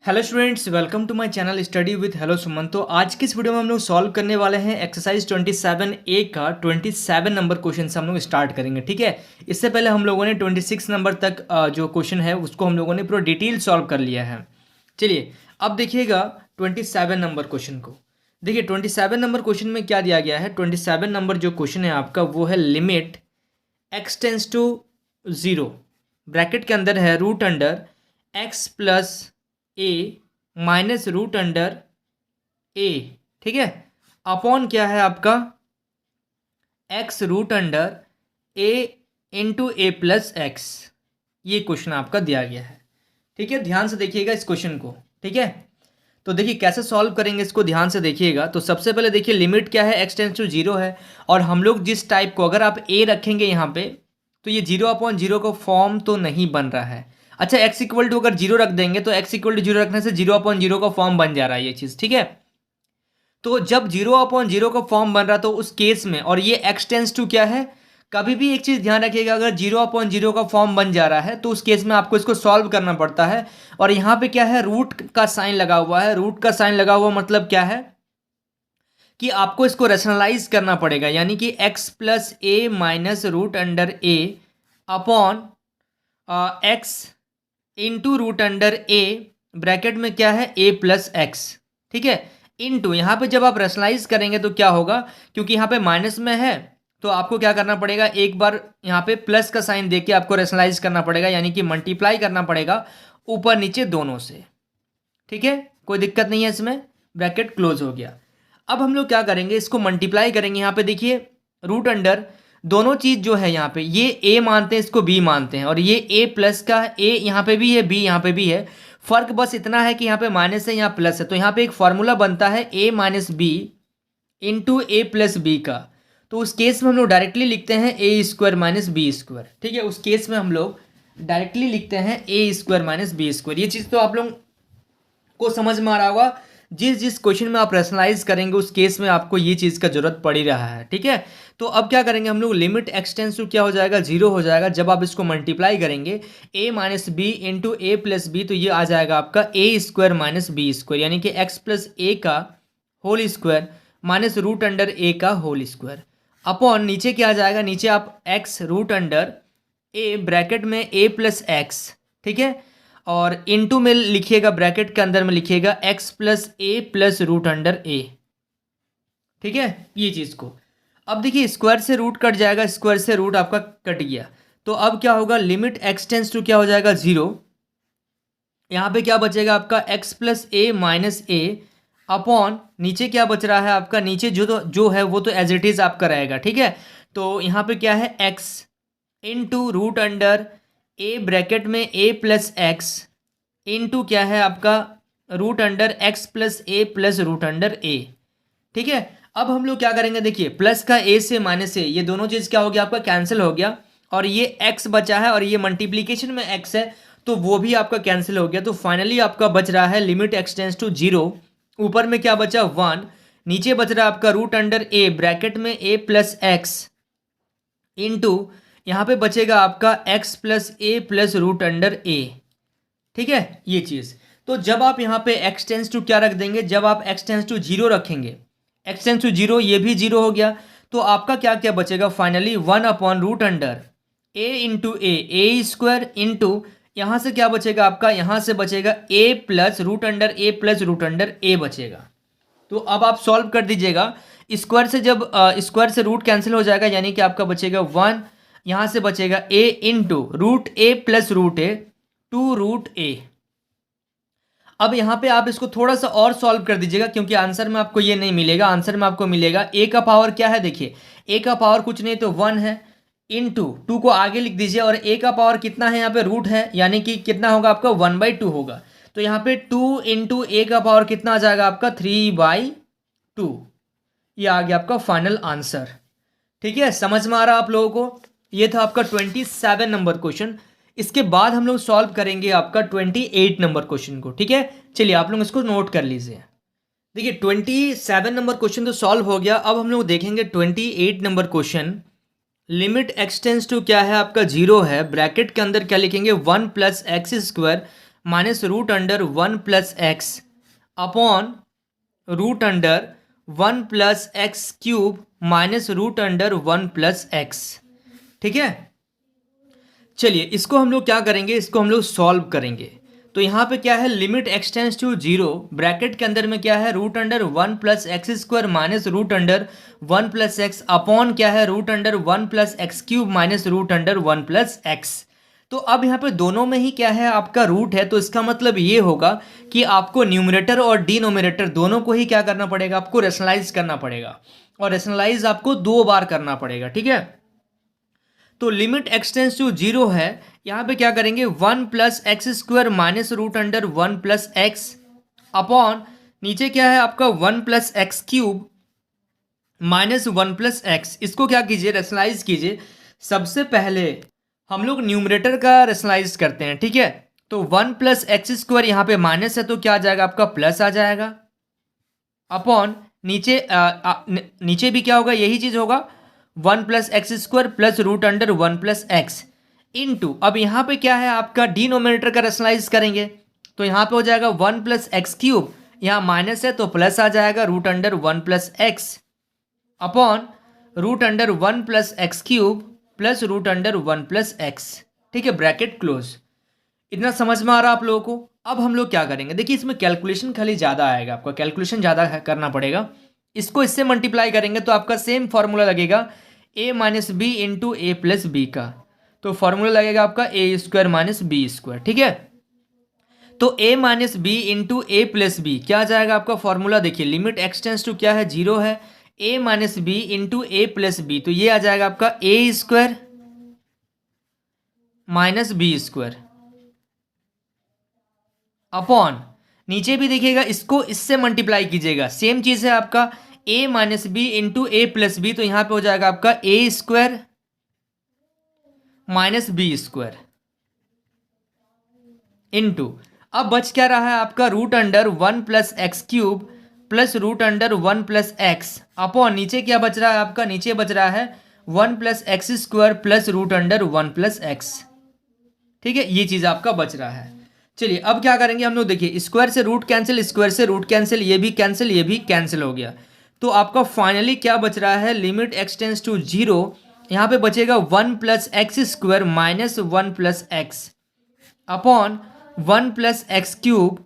Hello students, welcome to my channel study with hello Suman. तो आज की इस वीडियो में हम लोग सॉल्व करने वाले हैं एक्सरसाइज 27A का 27 नंबर क्वेश्चन से हम लोग स्टार्ट करेंगे। ठीक है, इससे पहले हम लोगों ने 26 नंबर तक जो क्वेश्चन है उसको हम लोगों ने पूरा डिटेल सॉल्व कर लिया है। चलिए अब देखिएगा 27 नंबर क्वेश्चन को। देखिए 27 नंबर क्वेश्चन में क्या दिया गया है। 27 नंबर जो क्वेश्चन है आपका वो है limit x tends to 0, bracket के अंदर है root under x plus A minus root under a. ठीक है, अपॉन क्या है आपका x root under a into A plus x. ये क्वेश्चन आपका दिया गया है। ठीक है, ध्यान से देखिएगा इस क्वेश्चन को। ठीक है, तो देखिए कैसे सॉल्व करेंगे इसको, ध्यान से देखिएगा। तो सबसे पहले देखिए लिमिट क्या है, x टेंस टू 0 है और हम लोग जिस टाइप को अगर आप a रखेंगे यहाँ पे तो ये 0/0 को फॉर्म तो नहीं बन रहा है। अच्छा, x इक्वल टू अगर 0 रख देंगे तो x इक्वल टू 0 रखने से 0/0 का फॉर्म बन जा रहा है ये चीज़। ठीक है, तो जब 0/0 का फॉर्म बन रहा तो उस केस में, और ये x टेंस टू क्या है, कभी भी एक चीज़ ध्यान रखिएगा, अगर 0/0 का फॉर्म बन जा रहा है तो उस केस में आपको इसको सॉल्व करना पड़ता है। और यहाँ पे क्या है, रूट का साइन लगा हुआ है। रूट का साइन लगा हुआ मतलब क्या है कि आपको इसको रैशनलाइज करना पड़ेगा, यानी कि x plus A minus root under A upon X into root under A, bracket में क्या है a प्लस एक्स। ठीक है, इंटू यहाँ पे जब आप रैशनलाइज करेंगे तो क्या होगा, क्योंकि यहाँ पे माइनस में है तो आपको क्या करना पड़ेगा, एक बार यहाँ पे प्लस का साइन देके आपको रैशनलाइज करना पड़ेगा, यानी कि मल्टीप्लाई करना पड़ेगा ऊपर नीचे दोनों से। ठीक है, कोई दिक्कत नहीं है इसमें, ब्रैकेट क्लोज हो गया। अब हम लोग क्या करेंगे, इसको मल्टीप्लाई करेंगे। यहाँ पे देखिए रूट अंडर दोनों चीज जो है, यहाँ पे ये a मानते हैं, इसको b मानते हैं, और ये a प्लस का a यहाँ पे भी है, b यहाँ पे भी है। फर्क बस इतना है कि यहाँ पे माइनस है, यहाँ प्लस है, तो यहाँ पे एक फॉर्मूला बनता है a minus B into A plus b का। तो उस केस में हम लोग डायरेक्टली लिखते हैं ए स्क्वायर माइनस बी स्क्वायर। ठीक है, उस केस में हम लोग डायरेक्टली लिखते हैं ए स्क्वायर माइनस बी स्क्वायर। ये चीज़ तो आप लोग को समझ में आ रहा होगा। जिस जिस क्वेश्चन में आप रैशनलाइज करेंगे उस केस में आपको ये चीज़ का जरूरत पड़ ही रहा है। ठीक है, तो अब क्या करेंगे हम लोग, लिमिट x टेंस टू क्या हो जाएगा, 0 हो जाएगा। जब आप इसको मल्टीप्लाई करेंगे a minus B into A plus B, तो ये आ जाएगा आपका a square minus B square, यानी कि x प्लस ए का whole square minus root under A का होल स्क्वायर अपॉन नीचे क्या आ जाएगा, नीचे आप x root under a bracket में a प्लस एक्स। ठीक है, और इनटू में लिखिएगा, ब्रैकेट के अंदर में लिखिएगा x plus A plus root under a. ठीक है, ये चीज़ को अब देखिए स्क्वायर से रूट कट जाएगा, स्क्वायर से रूट आपका कट गया, तो अब क्या होगा, लिमिट x टेंस टू क्या हो जाएगा 0। यहाँ पे क्या बचेगा आपका x प्लस ए माइनस ए अपॉन नीचे क्या बच रहा है आपका, नीचे जो है वो तो एज इट इज़ आपका रहेगा। ठीक है, तो यहाँ पे क्या है x into root under A bracket में a प्लस एक्स इंटू क्या है आपका root under x plus A plus root under a. ठीक है, अब हम लोग क्या करेंगे, देखिए प्लस का a से माइनस a, ये दोनों चीज़ क्या हो गया आपका कैंसिल हो गया, और ये x बचा है और ये मल्टीप्लीकेशन में x है तो वो भी आपका कैंसिल हो गया। तो फाइनली आपका बच रहा है लिमिट x टेंस टू 0, ऊपर में क्या बचा 1, नीचे बच रहा है आपका रूट अंडर a ब्रैकेट में a प्लस एक्स इंटू यहाँ पे बचेगा आपका x plus A plus root under a. ठीक है, ये चीज़। तो जब आप यहाँ पे x टेंस टू क्या रख देंगे, जब आप x टेंस टू 0 रखेंगे, x टेंस टू 0, ये भी 0 हो गया, तो आपका क्या क्या बचेगा finally 1 upon root under a into A square into यहाँ से क्या बचेगा आपका, यहाँ से बचेगा a plus root under A plus root under A बचेगा। तो अब आप सॉल्व कर दीजिएगा, स्क्वायर से जब स्क्वायर से रूट कैंसिल हो जाएगा, यानी कि आपका बचेगा 1, यहाँ से बचेगा a into root A plus root A two root A. अब यहाँ पे आप इसको थोड़ा सा और सॉल्व कर दीजिएगा, क्योंकि आंसर में आपको ये नहीं मिलेगा, आंसर में आपको मिलेगा a का पावर क्या है, देखिए a का पावर कुछ नहीं तो 1 है, इंटू 2 को आगे लिख दीजिए, और a का पावर कितना है, यहाँ पे रूट है, यानी कि कितना होगा आपका 1/2 होगा। तो यहाँ पे 2 इंटू ए का पावर कितना आ जाएगा आपका 3/2। ये आ गया आपका फाइनल आंसर। ठीक है, समझ में आ रहा आप लोगों को। ये था आपका 27 नंबर क्वेश्चन। इसके बाद हम लोग सॉल्व करेंगे आपका 28 नंबर क्वेश्चन को। ठीक है, चलिए आप लोग इसको नोट कर लीजिए। देखिए 27 नंबर क्वेश्चन तो सॉल्व हो गया। अब हम लोग देखेंगे 28 number question. Limit x tends to क्या है आपका 0 है, ब्रैकेट के अंदर क्या लिखेंगे 1 plus x square minus root under 1 plus x upon root under 1 plus x cube minus root under 1 plus x. ठीक है, चलिए इसको हम लोग क्या करेंगे, इसको हम लोग सॉल्व करेंगे। तो यहाँ पे क्या है, limit x tends to zero, bracket के अंदर में क्या है, root under 1 plus x square minus root under 1 plus x upon क्या है, root under 1 plus x cube minus root under 1 plus x. तो अब यहाँ पे दोनों में ही क्या है, आपका रूट है, तो इसका मतलब ये होगा कि आपको न्यूमरेटर और डिनोमिनेटर दोनों को ही क्या करना पड़ेगा, आपको रेशनलाइज करना पड़ेगा, और रेशनलाइज आपको 2 बार करना पड़ेगा। ठीक है, तो लिमिट एक्सटेंस टू जीरो है, यहाँ पे क्या करेंगे, 1 plus x square minus root under 1 plus x upon नीचे क्या है आपका 1 plus x cube minus 1 plus x. इसको क्या कीजिए, रेशनलाइज कीजिए। सबसे पहले हम लोग न्यूमरेटर का रेशनलाइज करते हैं। ठीक है, तो 1 प्लस एक्स स्क्वायर यहाँ पे माइनस है तो क्या आ जाएगा, आपका प्लस आ जाएगा, अपॉन नीचे नीचे भी क्या होगा, यही चीज होगा, 1 plus x square plus root under 1 plus x into, अब यहाँ पे क्या है आपका डिनोमिनेटर का रेशनलाइज करेंगे, तो यहाँ पे हो जाएगा 1 प्लस एक्स क्यूब, यहाँ माइनस है तो प्लस आ जाएगा, root under 1 plus x upon root under 1 plus x cube plus root under 1 plus x. ठीक है, ब्रैकेट क्लोज। इतना समझ में आ रहा आप लोगों को। अब हम लोग क्या करेंगे, देखिए इसमें कैलकुलेशन खाली ज़्यादा आएगा, आपका कैलकुलेशन ज़्यादा करना पड़ेगा। इसको इससे मल्टीप्लाई करेंगे तो आपका सेम फॉर्मूला लगेगा a minus B into A plus b का, तो फॉर्मूला लगेगा आपका ए स्क्वायर माइनस बी स्क्वायर। ठीक है, तो a minus B into A plus b क्या आ जाएगा आपका फॉर्मूला, देखिए लिमिट एक्सटेंस टू क्या है, जीरो है, a minus B into A plus B, तो ये आ जाएगा आपका ए square minus B square upon नीचे भी देखिएगा, इसको इससे मल्टीप्लाई कीजिएगा, सेम चीज है आपका a minus B into A plus B, तो यहां पे हो जाएगा आपका ए square minus B square into, अब बच क्या रहा है आपका root under 1 plus x cube plus root under 1 plus x upon नीचे क्या बच रहा है आपका, नीचे बच रहा है 1 plus x square plus root under 1 plus x. ठीक है, ये चीज आपका बच रहा है। चलिए अब क्या करेंगे हम लोग, देखिए स्क्वायर से रूट कैंसिल, स्क्वायर से रूट कैंसिल, ये भी कैंसिल, ये भी कैंसिल हो गया, तो आपका फाइनली क्या बच रहा है, लिमिट एक्सटेंस टू जीरो, यहाँ पे बचेगा 1 plus x square minus 1 plus x upon 1 plus x cube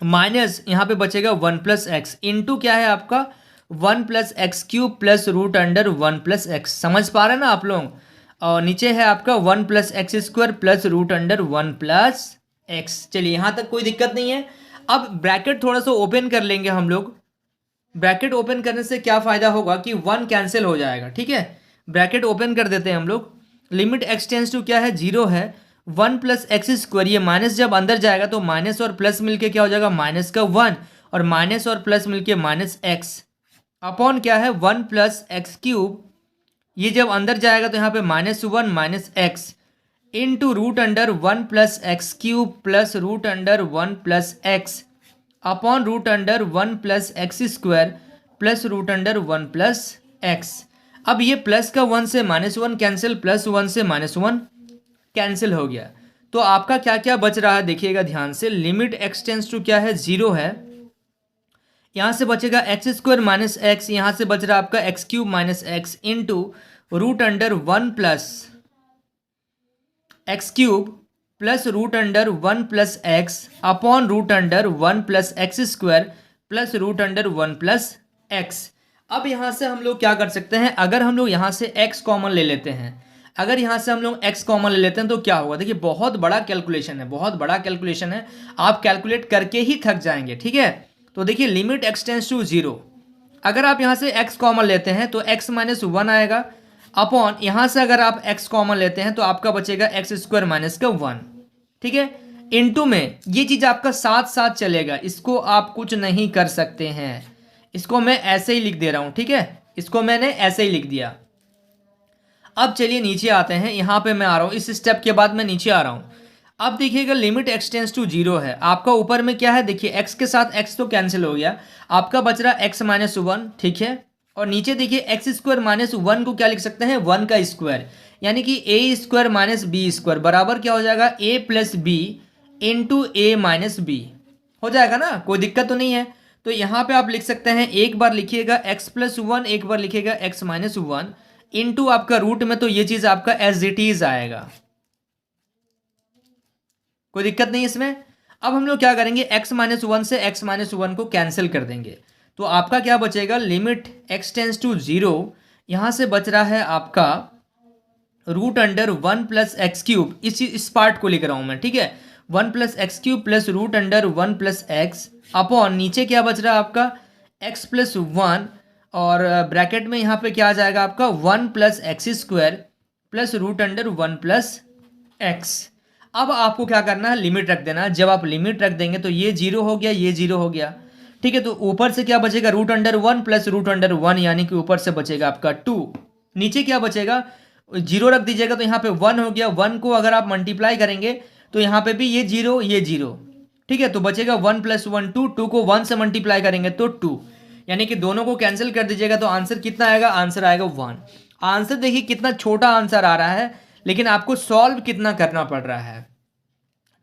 minus यहाँ पे बचेगा 1 प्लस एक्स इंटू क्या है आपका 1 plus x cube plus root under 1 plus x. समझ पा रहे हैं ना आप लोग, और नीचे है आपका 1 plus x square plus root under 1 plus x. चलिए यहाँ तक कोई दिक्कत नहीं है। अब ब्रैकेट थोड़ा सा ओपन कर लेंगे हम लोग, ब्रैकेट ओपन करने से क्या फायदा होगा कि 1 कैंसिल हो जाएगा। ठीक है, ब्रैकेट ओपन कर देते हैं हम लोग, लिमिट एक्सटेंस टू क्या है, जीरो है, 1 प्लस एक्स स्क्वायर, ये माइनस जब अंदर जाएगा तो माइनस और प्लस मिलके क्या हो जाएगा, माइनस का 1, और माइनस और प्लस मिलके माइनस एक्स अपॉन क्या है 1 प्लस एक्स क्यूब, ये जब अंदर जाएगा तो यहाँ पे minus 1 minus x into root under 1 plus x cube plus root under 1 plus x upon root under 1 plus x square plus root under 1 plus x. अब ये प्लस का 1 से माइनस 1 कैंसिल, प्लस 1 से माइनस 1 कैंसिल हो गया, तो आपका क्या क्या बच रहा है देखिएगा ध्यान से, लिमिट एक्सटेंस टू क्या है, जीरो है, यहाँ से बचेगा एक्स स्क्वायर माइनस एक्स, यहाँ से बच रहा है आपका x cube minus x into root under 1 plus x cube plus root under 1 plus x upon root under 1 plus x square plus root under 1 plus x. अब यहाँ से हम लोग क्या कर सकते हैं, अगर हम लोग यहाँ से x कॉमन ले लेते हैं, अगर यहाँ से हम लोग x कॉमन ले लेते हैं तो क्या होगा, देखिए बहुत बड़ा कैलकुलेशन है, बहुत बड़ा कैलकुलेशन है, आप कैलकुलेट करके ही थक जाएंगे। ठीक है, तो देखिए लिमिट एक्सटेंस टू जीरो, अगर आप यहाँ से x कॉमन लेते हैं तो x माइनस 1 आएगा अपॉन यहाँ से अगर आप x कॉमन लेते हैं तो आपका बचेगा एक्स स्क्वायर माइनस का 1। ठीक है, इनटू में ये चीज आपका साथ साथ चलेगा, इसको आप कुछ नहीं कर सकते हैं, इसको मैं ऐसे ही लिख दे रहा हूं। ठीक है, इसको मैंने ऐसे ही लिख दिया। अब चलिए नीचे आते हैं, यहां पे मैं आ रहा हूं, इस स्टेप के बाद मैं नीचे आ रहा हूं। अब देखिएगा लिमिट एक्सटेंस टू जीरो है, आपका ऊपर में क्या है, देखिए x के साथ x तो कैंसिल हो गया, आपका बच रहा x माइनस 1। ठीक है, और नीचे देखिए एक्स स्क्वायर माइनस 1 को क्या लिख सकते हैं, 1 का स्क्वायर, यानी कि a square minus B square बराबर क्या हो जाएगा, a plus b into a minus b हो जाएगा ना, कोई दिक्कत तो नहीं है। तो यहाँ पे आप लिख सकते हैं, एक बार लिखिएगा एक्स प्लस वन, एक बार लिखिएगा एक्स माइनस वन, इंटू आपका रूट में, तो ये चीज आपका एज इट इज आएगा, कोई दिक्कत नहीं इसमें। अब हम लोग क्या करेंगे, एक्स माइनस वन से एक्स माइनस वन को कैंसिल कर देंगे, तो आपका क्या बचेगा, limit x tends to zero, यहां से बच रहा है आपका root under one plus x cube, इस पार्ट को लिख रहा हूं मैं, ठीक है, one plus x cube plus root under one plus x upon नीचे क्या बच रहा है आपका एक्स प्लस वन, और ब्रैकेट में यहाँ पे क्या आ जाएगा आपका one plus x square plus root under one plus x. अब आपको क्या करना है, लिमिट रख देना। जब आप लिमिट रख देंगे तो ये जीरो हो गया, ये जीरो हो गया, ठीक है। तो ऊपर से क्या बचेगा, root under one plus root under one, यानी कि ऊपर से बचेगा आपका टू, नीचे क्या बचेगा, जीरो रख दीजिएगा तो यहाँ पे वन हो गया, वन को अगर आप मल्टीप्लाई करेंगे तो यहाँ पे भी ये जीरो ये जीरो, ठीक है, तो बचेगा one plus one two, two को वन से मल्टीप्लाई करेंगे तो टू, यानी कि दोनों को कैंसिल कर दीजिएगा तो आंसर कितना आएगा, आंसर आएगा वन। आंसर देखिए कितना छोटा आंसर आ रहा है, लेकिन आपको सॉल्व कितना करना पड़ रहा है,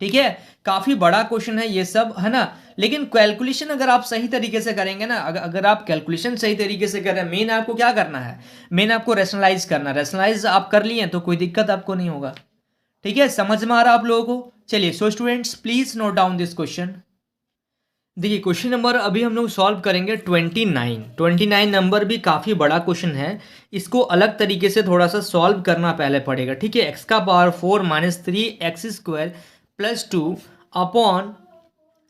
ठीक है। काफी बड़ा क्वेश्चन है ये सब, है ना, लेकिन कैलकुलेशन अगर आप सही तरीके से करेंगे ना, अगर आप कैलकुलेशन सही तरीके से कर रहे हैं, मेन आपको क्या करना है, मेन आपको रैशनलाइज करना, रैशनलाइज आप कर लिए तो कोई दिक्कत आपको नहीं होगा, ठीक है। समझ में आ रहा आप लोगों को। चलिए so students please note down this question. देखिए क्वेश्चन नंबर अभी हम लोग सॉल्व करेंगे 29 नंबर भी काफ़ी बड़ा क्वेश्चन है, इसको अलग तरीके से थोड़ा सा सॉल्व करना पहले पड़ेगा, ठीक है। एक्स का power 4 minus three x square plus two upon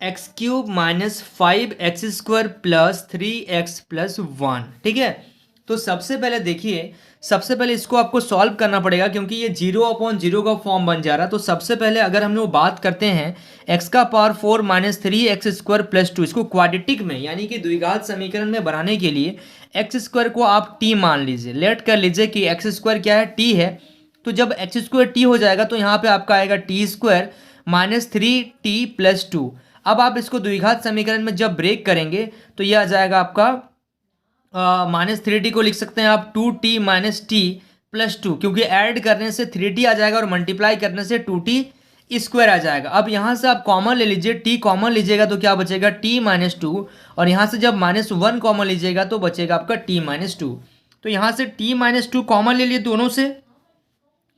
x cube minus five x square plus three x plus one, ठीक है। तो सबसे पहले देखिए, सबसे पहले इसको आपको सॉल्व करना पड़ेगा क्योंकि ये जीरो अपॉन जीरो का फॉर्म बन जा रहा है। तो सबसे पहले अगर हम लोग बात करते हैं एक्स का power 4 minus three x square plus two, इसको क्वाड्रेटिक में यानी कि द्विघात समीकरण में बनाने के लिए एक्स स्क्वायर को आप टी मान लीजिए, लेट कर लीजिए कि एक्स स्क्वायर क्या है, टी है। तो जब एक्स स्क्वायर टी हो जाएगा तो यहाँ पे आपका आएगा T square minus three T plus to. अब आप इसको द्विघात समीकरण में जब ब्रेक करेंगे तो ये आ जाएगा आपका माइनस थ्री टी को लिख सकते हैं आप two t minus t plus two, क्योंकि ऐड करने से थ्री टी आ जाएगा और मल्टीप्लाई करने से टू टी स्क्वायर आ जाएगा। अब यहाँ से आप कॉमन ले लीजिए, टी कॉमन लीजिएगा तो क्या बचेगा टी माइनस टू, और यहाँ से जब माइनस वन कॉमन लीजिएगा तो बचेगा आपका टी माइनस टू। तो यहाँ से टी माइनस टू कॉमन ले लिए दोनों से,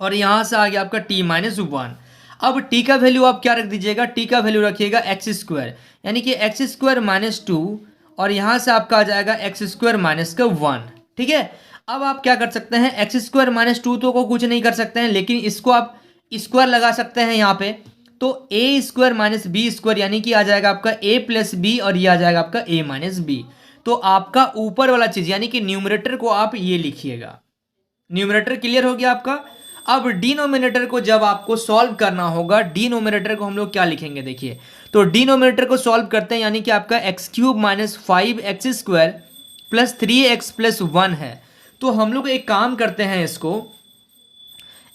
और यहाँ से आ गया आपका टी माइनस वन। अब टी का वैल्यू आप क्या रख दीजिएगा, टी का वैल्यू रखिएगा एक्स स्क्वायर, यानी कि एक्स स्क्वायर माइनस टू, और यहाँ से आपका आ जाएगा एक्स स्क्वायर माइनस का वन, ठीक है। अब आप क्या कर सकते हैं, एक्स स्क्वायर माइनस टू तो को कुछ नहीं कर सकते हैं, लेकिन इसको आप स्क्वायर लगा सकते हैं यहाँ पे, तो ए स्क्वायर माइनस बी स्क्वायर, यानी कि आ जाएगा आपका ए प्लस बी, और ये आ जाएगा आपका ए माइनस बी। तो आपका ऊपर वाला चीज यानी कि न्यूमरेटर को आप ये लिखिएगा। न्यूमरेटर क्लियर हो गया आपका। अब डिनोमिनेटर को जब आपको सॉल्व करना होगा, डिनोमिनेटर को हम लोग क्या लिखेंगे, देखिए तो डिनोमिनेटर को सॉल्व करते हैं, यानी कि आपका x cube minus five x square plus three x plus one है। तो हम लोग एक काम करते हैं, इसको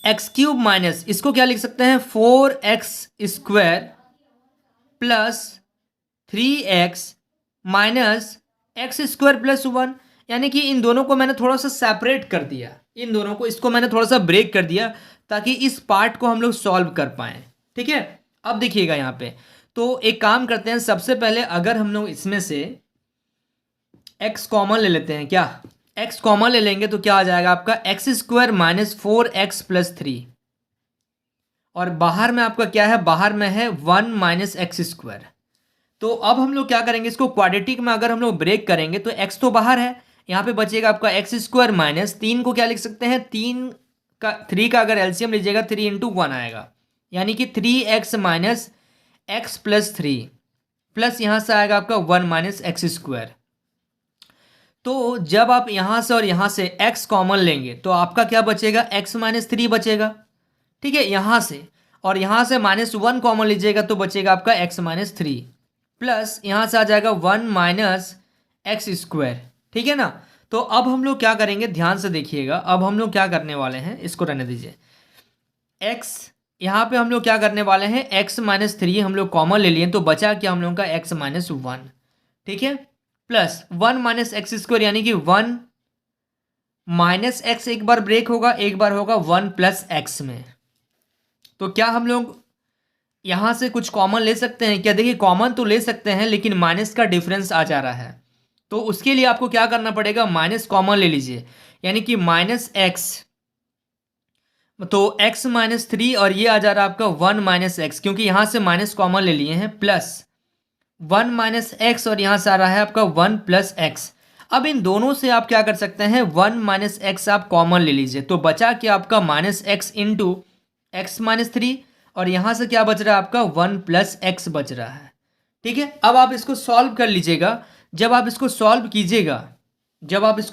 एक्स क्यूब माइनस, इसको क्या लिख सकते हैं, four x square plus three x minus x square plus one, यानी कि इन दोनों को मैंने थोड़ा सा सेपरेट कर दिया, इन दोनों को, इसको मैंने थोड़ा सा ब्रेक कर दिया ताकि इस पार्ट को हम लोग सॉल्व कर पाए, ठीक है। अब देखिएगा यहाँ पे, तो एक काम करते हैं, सबसे पहले अगर हम लोग इसमें से x कॉमन ले लेते हैं, क्या x कॉमन ले लेंगे तो क्या आ जाएगा आपका x square minus four x plus three, और बाहर में आपका क्या है, बाहर में है वन माइनस एक्स स्क्वायर। तो अब हम लोग क्या करेंगे, इसको क्वाड्रेटिक में अगर हम लोग ब्रेक करेंगे तो x तो बाहर है, यहाँ पे बचेगा आपका एक्स स्क्वायर माइनस तीन को क्या लिख सकते हैं, तीन का थ्री का अगर एलसीएम लीजिएगा थ्री इंटू वन आएगा, यानी कि three x minus x plus three, plus यहाँ से आएगा आपका वन माइनस एक्स स्क्वायर। तो जब आप यहाँ से और यहाँ से x कॉमन लेंगे तो आपका क्या बचेगा, x माइनस थ्री बचेगा, ठीक है, यहाँ से, और यहाँ से माइनस वन कॉमन लीजिएगा तो बचेगा आपका x माइनस थ्री, प्लस यहाँ से आ जाएगा वन माइनस एक्स स्क्वायर, ठीक है ना। तो अब हम लोग क्या करेंगे, ध्यान से देखिएगा, अब हम लोग क्या करने वाले हैं, इसको रहने दीजिए, x यहाँ पे हम लोग क्या करने वाले हैं, x माइनस थ्री हम लोग कॉमन ले लिए तो बचा क्या हम लोग का x माइनस वन, ठीक है, plus one minus x square, यानी कि वन माइनस एक्स एक बार ब्रेक होगा, एक बार होगा वन प्लस एक्स में। तो क्या हम लोग यहाँ से कुछ कॉमन ले सकते हैं क्या? देखिए कॉमन तो ले सकते हैं लेकिन माइनस का डिफरेंस आ जा रहा है, तो उसके लिए आपको क्या करना पड़ेगा, माइनस कॉमन ले लीजिए, यानी कि माइनस एक्स, तो x माइनस 3 और ये आ जा रहा है आपका 1 माइनस एक्स, क्योंकि यहाँ से माइनस कॉमन ले लिए हैं, प्लस 1 माइनस एक्स और यहाँ से आ रहा है आपका 1 प्लस एक्स। अब इन दोनों से आप क्या कर सकते हैं, 1 माइनस एक्स आप कॉमन ले लीजिए, तो बचा कि आपका minus x into x minus 3 और यहाँ से क्या बच रहा है आपका 1 प्लस एक्स बच रहा है। ठीक है, अब आप इसको सॉल्व कर लीजिएगा। जब आप इसको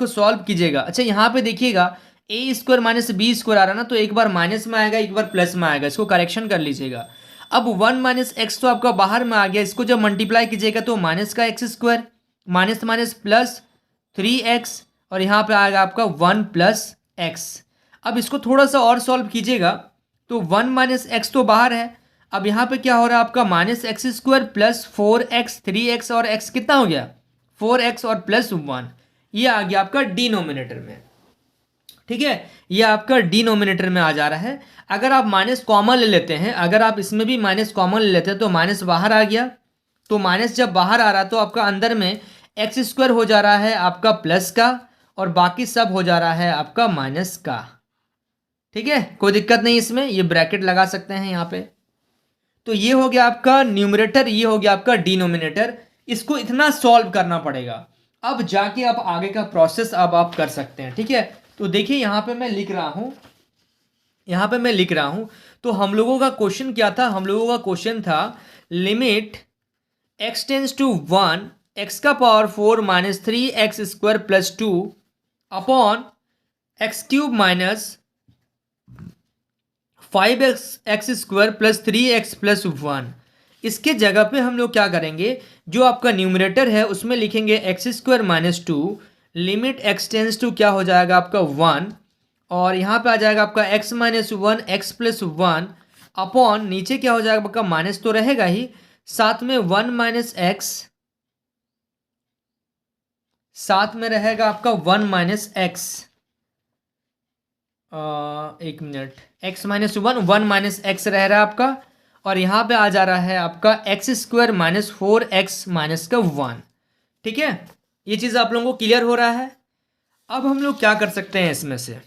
सॉल्व कीजिएगा, अच्छा यहाँ पे देखिएगा ए स्क्वायर माइनस बी स्क्वायर आ रहा है ना, तो एक बार माइनस में आएगा एक बार प्लस में आएगा, इसको करेक्शन कर लीजिएगा। अब 1 माइनस एक्स तो आपका बाहर में आ गया, इसको जब मल्टीप्लाई कीजिएगा तो माइनस का x square minus minus plus 3x और यहाँ पे आएगा आपका 1 प्लस एक्स। अब इसको थोड़ा सा और सॉल्व कीजिएगा तो 1 माइनस एक्स तो बाहर है, अब यहाँ पे क्या हो रहा है आपका minus x square plus 4x 3x और x कितना हो गया 4x और प्लस 1, ये आ गया आपका डिनोमिनेटर में। ठीक है, ये आपका डिनोमिनेटर में आ जा रहा है। अगर आप माइनस कॉमन ले लेते हैं, अगर आप इसमें भी माइनस कॉमन ले लेते हैं तो माइनस बाहर आ गया, तो माइनस जब बाहर आ रहा तो आपका अंदर में एक्स स्क्वायर हो जा रहा है आपका प्लस का और बाकी सब हो जा रहा है आपका माइनस का। ठीक है, कोई दिक्कत नहीं इसमें, ये ब्रैकेट लगा सकते हैं यहाँ पे। तो ये हो गया आपका न्यूमरेटर, ये हो गया आपका डिनोमिनेटर। इसको इतना सॉल्व करना पड़ेगा, अब जाके आप आगे का प्रोसेस अब आप कर सकते हैं। ठीक है, तो देखिए यहाँ पे मैं लिख रहा हूं, तो हम लोगों का क्वेश्चन क्या था, हम लोगों का क्वेश्चन था limit x tends to 1 x का power 4 minus 3x square plus 2 upon x cube minus 5x square plus 3x plus 1। इसके जगह पे हम लोग क्या करेंगे, जो आपका न्यूमरेटर है उसमें लिखेंगे x square minus 2 limit x tends to क्या हो जाएगा आपका 1 और यहाँ पे आ जाएगा आपका x minus 1 x plus 1 upon नीचे क्या हो जाएगा आपका माइनस तो रहेगा ही, साथ में 1 माइनस एक्स, साथ में रहेगा आपका 1 माइनस एक्स, एक minute, x minus 1 minus x रह रहा है आपका और यहाँ पे आ जा रहा है आपका x square minus 4x minus का 1। ठीक है, ये चीज़ आप लोगों को क्लियर हो रहा है। अब हम लोग क्या कर सकते हैं इसमें से,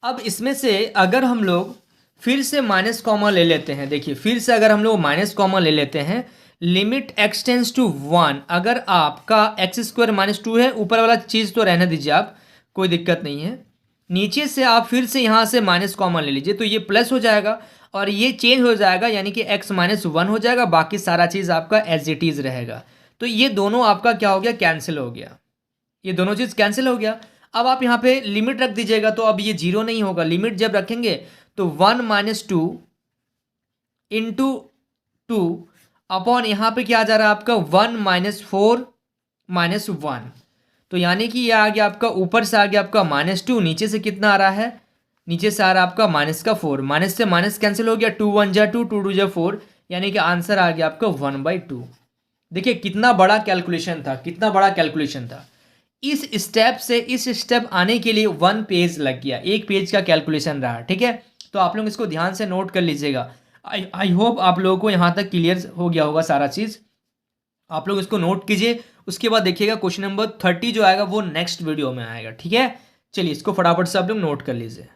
अब इसमें से अगर हम लोग फिर से माइनस कॉमन ले लेते हैं, देखिए फिर से अगर हम लोग माइनस कॉमन ले लेते हैं, लिमिट x टेंस टू 1, अगर आपका एक्स स्क्वायर माइनस 2 है, ऊपर वाला चीज़ तो रहने दीजिए आप, कोई दिक्कत नहीं है, नीचे से आप फिर से यहाँ से माइनस कॉमन ले लीजिए तो ये प्लस हो जाएगा और ये चेंज हो जाएगा, यानी कि x माइनस 1 हो जाएगा, बाकी सारा चीज़ आपका एज इट इज़ रहेगा। तो ये दोनों आपका क्या हो गया, कैंसिल हो गया, ये दोनों चीज़ कैंसिल हो गया। अब आप यहाँ पे लिमिट रख दीजिएगा तो अब ये जीरो नहीं होगा, लिमिट जब रखेंगे तो 1 माइनस 2 इंटू 2 अपॉन यहाँ पे क्या आ जा रहा है आपका 1 माइनस 4 माइनस 1, तो यानी कि ये आ गया आपका, ऊपर से आ गया आपका माइनस 2, नीचे से कितना आ रहा है, नीचे से आ रहा है आपका माइनस का 4, माइनस से माइनस कैंसिल हो गया, 2 1 जा 2 2 2 जा 4, यानी कि आंसर आ गया आपका 1/2। देखिए कितना बड़ा कैलकुलेशन था, कितना बड़ा कैलकुलेशन था। इस स्टेप से इस स्टेप आने के लिए 1 पेज लग गया, 1 पेज का कैलकुलेशन रहा। ठीक है, तो आप लोग इसको ध्यान से नोट कर लीजिएगा। आई होप आप लोगों को यहाँ तक क्लियर हो गया होगा सारा चीज़। आप लोग इसको नोट कीजिए, उसके बाद देखिएगा क्वेश्चन नंबर 30 जो आएगा वो नेक्स्ट वीडियो में आएगा। ठीक है, चलिए इसको फटाफट से आप लोग नोट कर लीजिए।